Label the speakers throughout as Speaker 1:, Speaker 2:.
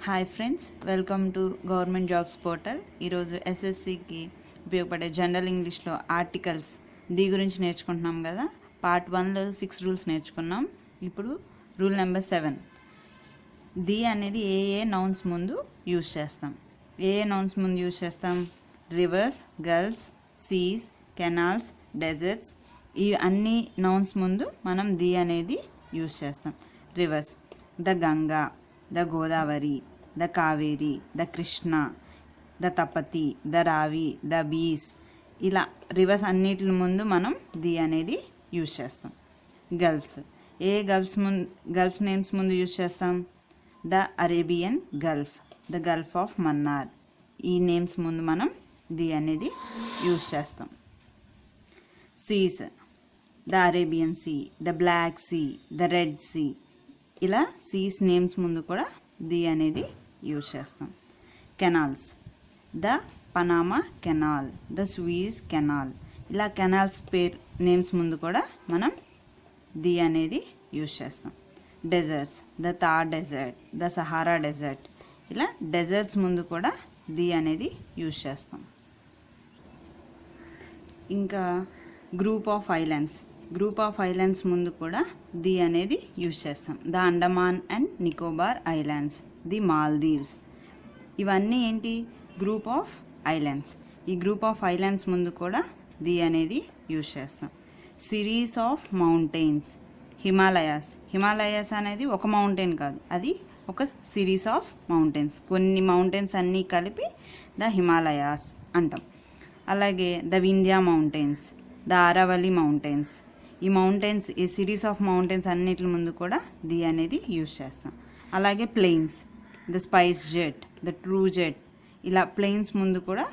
Speaker 1: Hi friends, welcome to government jobs portal. ఈరోజు ఎస్ఎస్సికి ఉపయోగపడే general ఇంగ్లీష్లో ఆర్టికల్స్ ది గురించి నేర్చుకుంటున్నాం కదా. పార్ట్ 1లో 6 రూల్స్ నేర్చుకున్నాం. ఇప్పుడు రూల్ నెంబర్ 7. ది అనేది ఏ నౌన్స్ ముందు యూజ్ చేస్తాం. ఏ నౌన్స్ ముందు యూజ్ చేస్తాం? Rivers, gulfs, seas, canals, deserts, ఈ అన్ని నౌన్స్ ముందు మనం ది అనేది యూజ్ చేస్తాం. Rivers: the Ganga, the Godavari, the Kaveri, the Krishna, the Tapti, the Ravi, the Beas. ఇలా రివర్స్ అన్నిటి ముందు మనం ది అనేది యూజ్ చేస్తాం. గల్ఫ్స్: ఏ గల్ఫ్ నేమ్స్ ముందు యూజ్ చేస్తాం? The Arabian gulf, the gulf of Mannar. ఈ నేమ్స్ ముందు మనం ది అనేది యూజ్ చేస్తాం. Seas: the Arabian sea, the black sea, the red sea. ఇలా సీస్ నేమ్స్ ముందు కూడా ది అనేది యూజ్ చేస్తాం. Canals: the Panama canal, the Suez canal. ఇలా కెనాల్స్ నేమ్స్ ముందు కూడా మనం ది అనేది యూజ్ చేస్తాం. Deserts: the Thar desert, the Sahara desert. ఇలా డెజర్ట్స్ ముందు కూడా ది అనేది యూజ్ చేస్తాం. ఇంకా గ్రూప్ ఆఫ్ ఐలాండ్స్ ముందు కూడా ది అనేది యూజ్ చేస్తాం. The Andaman and Nicobar islands, the Maldives. ఇవన్నీ ఏంటి? Group of islands. ఈ గ్రూప్ ఆఫ్ ఐలాండ్స్ ముందు కూడా ది అనేది యూజ్ చేస్తాం. సిరీస్ ఆఫ్ మౌంటైన్స్: హిమాలయాస్ అనేది ఒక మౌంటైన్ కాదు, అది ఒక సిరీస్ ఆఫ్ మౌంటైన్స్. కొన్ని మౌంటైన్స్ అన్నీ కలిపి ద హిమాలయాస్ అంటాం. అలాగే the Vindhya mountains, the Aravalli mountains. ఈ సిరీస్ ఆఫ్ మౌంటైన్స్ అన్నిటి ముందు కూడా ది అనేది యూజ్ చేస్తాం. అలాగే plains: the spice jet, the true jet. ఇలా ప్లెయిన్స్ ముందు కూడా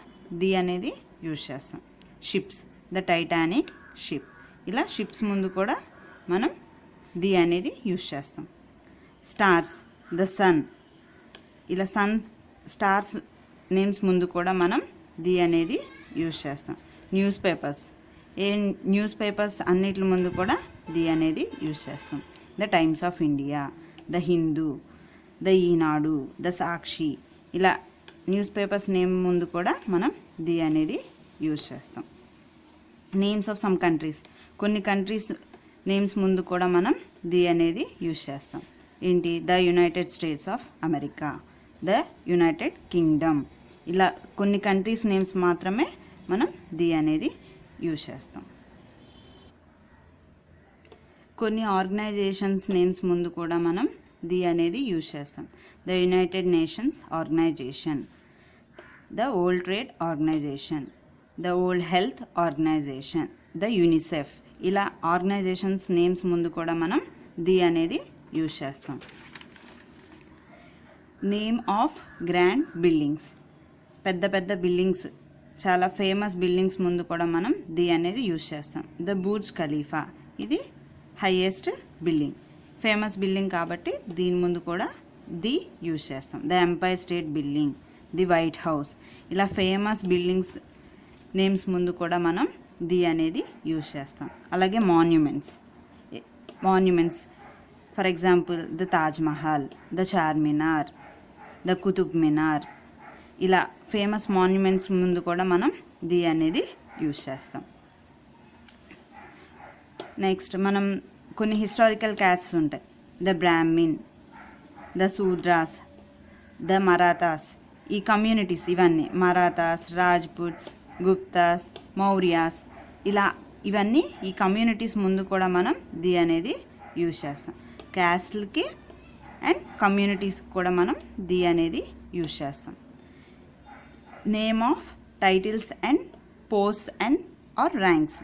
Speaker 1: ది అనేది యూజ్ చేస్తాం. Ships: the Titanic ship. ఇలా షిప్స్ ముందు కూడా మనం ది అనేది యూజ్ చేస్తాం. Stars: the sun. ఇలా స్టార్స్ నేమ్స్ ముందు కూడా మనం ది అనేది యూజ్ చేస్తాం. న్యూస్ పేపర్స్ అన్నిటి ముందు కూడా ది అనేది యూజ్ చేస్తాం. The Times of India, the Hindu, the Eenadu, the Sakshi. ఇలా న్యూస్ పేపర్స్ నేమ్ ముందు కూడా మనం ది అనేది యూజ్ చేస్తాం. నేమ్స్ ఆఫ్ సమ్ కంట్రీస్: కొన్ని కంట్రీస్ నేమ్స్ ముందు కూడా మనం ది అనేది యూజ్ చేస్తాం. ఏంటి? The United states of America, the United Kingdom. ఇలా కొన్ని కంట్రీస్ నేమ్స్ మాత్రమే మనం ది అనేది యూజ్ చేస్తాం. కొన్ని ఆర్గనైజేషన్స్ నేమ్స్ ముందు కూడా మనం ది అనేది యూజ్ చేస్తాం. The United Nations Organisation, the World Trade Organisation, the World Health Organisation, the UNICEF. ఇలా ఆర్గనైజేషన్స్ నేమ్స్ ముందు కూడా మనం ది అనేది యూజ్ చేస్తాం. నేమ్ ఆఫ్ గ్రాండ్ బిల్డింగ్స్: పెద్ద పెద్ద బిల్డింగ్స్, చాలా ఫేమస్ బిల్డింగ్స్ ముందు కూడా మనం ది అనేది యూజ్ చేస్తాం. ద బుర్జ్ ఖలీఫా, ఇది హైయెస్ట్ బిల్డింగ్, ఫేమస్ బిల్డింగ్ కాబట్టి దీని ముందు కూడా ది యూజ్ చేస్తాం. The Empire State Building, the White House. ఇలా ఫేమస్ బిల్డింగ్స్ నేమ్స్ ముందు కూడా మనం ది అనేది యూజ్ చేస్తాం. అలాగే monuments for example the Taj Mahal, the Charminar, the Qutub Minar. ఇలా ఫేమస్ మాన్యుమెంట్స్ ముందు కూడా మనం ది అనేది యూజ్ చేస్తాం. నెక్స్ట్ మనం కొన్ని హిస్టారికల్ క్యాస్ట్స్ ఉంటాయి. The Brahmin, the Shudras, the Marathas. ఈ కమ్యూనిటీస్ ఇవన్నీ మరాఠాస్, రాజ్పుట్స్, గుప్తాస్, మౌర్యాస్. ఇలా ఇవన్నీ ఈ కమ్యూనిటీస్ ముందు కూడా మనం ది అనేది యూజ్ చేస్తాం. క్యాస్ట్లకి అండ్ కమ్యూనిటీస్కి కూడా మనం ది అనేది యూజ్ చేస్తాం. Name of titles and posts and or ranks,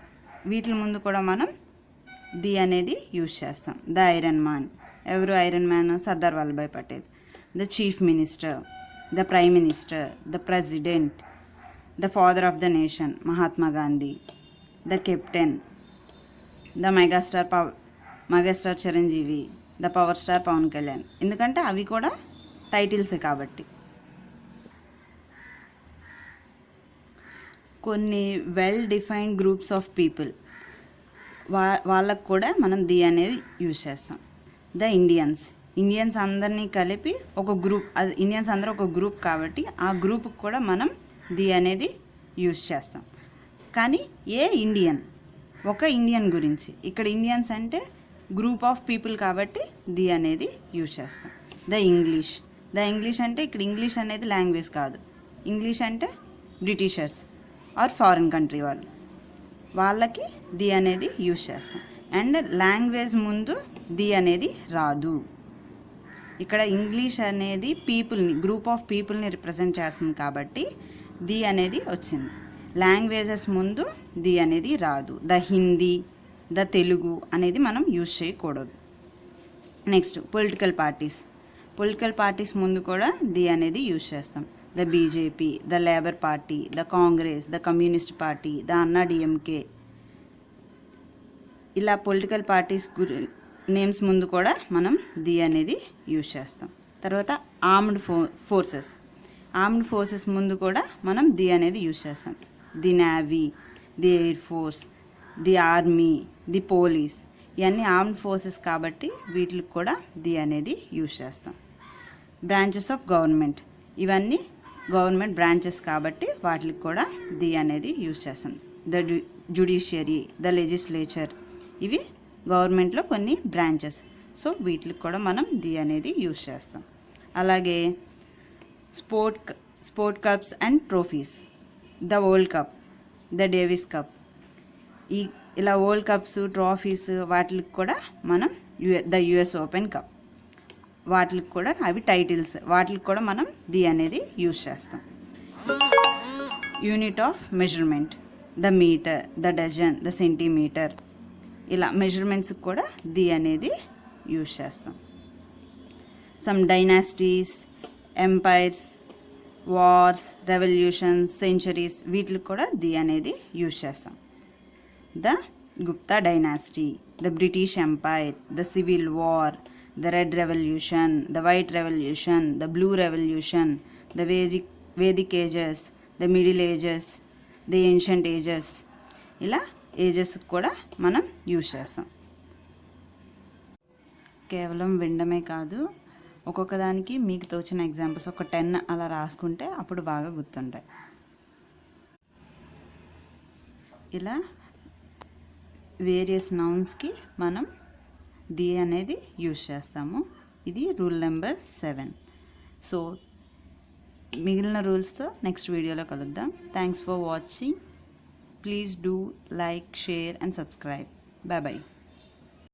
Speaker 1: వీటి ముందు కూడా మనం ది అనేది యూజ్ చేస్తాం. The iron man. ఎవరు iron man? Sardar Vallabhbhai Patel. The chief minister, the prime minister, the president, the father of the nation Mahatma Gandhi, the captain, the megastar Chiranjeevi, the power star Pawan Kalyan. ఎందుకంటే అవి కూడా టైటిల్సే కాబట్టి. కొన్ని well defined groups of people, వాళ్ళకు కూడా మనం ది అనేది యూజ్ చేస్తాం. The Indians. ఇండియన్స్ అందరినీ కలిపి ఒక గ్రూప్, అది ఇండియన్స్ అందరూ ఒక గ్రూప్ కాబట్టి ఆ గ్రూప్కి కూడా మనం ది అనేది యూజ్ చేస్తాం. కానీ ఏ ఇండియన్, ఒక ఇండియన్ గురించి, ఇక్కడ ఇండియన్స్ అంటే గ్రూప్ ఆఫ్ పీపుల్ కాబట్టి ది అనేది యూజ్ చేస్తాం. ద ఇంగ్లీష్ అంటే ఇక్కడ ఇంగ్లీష్ అనేది లాంగ్వేజ్ కాదు, ఇంగ్లీష్ అంటే బ్రిటిషర్స్ ఆర్ ఫారిన్ కంట్రీ వాళ్ళకి ది అనేది యూజ్ చేస్తాం. అండ్ లాంగ్వేజ్ ముందు ది అనేది రాదు. ఇక్కడ ఇంగ్లీష్ అనేది పీపుల్ని, గ్రూప్ ఆఫ్ పీపుల్ని రిప్రజెంట్ చేస్తుంది కాబట్టి ది అనేది వచ్చింది. లాంగ్వేజెస్ ముందు ది అనేది రాదు. ద హిందీ, ద తెలుగు అనేది మనం యూజ్ చేయకూడదు. నెక్స్ట్ పొలిటికల్ పార్టీస్ ముందు కూడా ది అనేది యూజ్ చేస్తాం. The BJP, the labour party, the Congress, the communist party, the అన్నా డిఎంకే, ఇలా పొలిటికల్ పార్టీస్ నేమ్స్ ముందు కూడా మనం ది అనేది యూజ్ చేస్తాం. తర్వాత ఆర్మ్డ్ ఫోర్సెస్ ముందు కూడా మనం ది అనేది యూజ్ చేస్తాం. The navy, the air force, the army, the police, ఇవన్నీ ఆర్మ్డ్ ఫోర్సెస్ కాబట్టి వీటికి కూడా ది అనేది యూజ్ చేస్తాం. బ్రాంచెస్ ఆఫ్ గవర్నమెంట్, ఇవన్నీ గవర్నమెంట్ బ్రాంచెస్ కాబట్టి వాటికి కూడా ది అనేది యూజ్ చేస్తాం. ద జ్యుడిషియరీ, ద లెజిస్లేచర్, ఇవి గవర్నమెంట్లో కొన్ని బ్రాంచెస్, సో వీటికి కూడా మనం ది అనేది యూజ్ చేస్తాం. అలాగే sport cups and trophies, the world cup, the Davis cup, ఇలా వరల్డ్ కప్స్, ట్రోఫీస్ వాటికి కూడా మనం ద యుఎస్ ఓపెన్ కప్, వాటికి కూడా అవి టైటిల్స్, వాటికి కూడా మనం ది అనేది యూజ్ చేస్తాం. Unit of measurement, the metre, the dozen, the centimetre, ఇలా మెజర్మెంట్స్కి కూడా ది అనేది యూజ్ చేస్తాం. Some dynasties, empires, wars, revolutions, centuries, వీటికి కూడా ది అనేది యూజ్ చేస్తాం. The Gupta dynasty, the British empire, the civil war, the red revolution, the white revolution, the blue revolution, the Vedic ages, the middle ages, the ancient ages, ఇలా ఏజెస్కి కూడా మనం use చేస్తాం. కేవలం వినడమే కాదు, ఒక్కొక్క దానికి మీకు తోచిన ఎగ్జాంపుల్స్ ఒక 10 అలా రాసుకుంటే అప్పుడు బాగా గుర్తుంటాయి. ఇలా వేరియస్ నౌన్స్కి మనం ది అనేది యూజ్ చేస్తాము. ఇది రూల్ నెంబర్ 7. సో మిగిలిన రూల్స్తో నెక్స్ట్ వీడియోలో కలుద్దాం. Thanks for watching. Please do like, share and subscribe. Bye bye.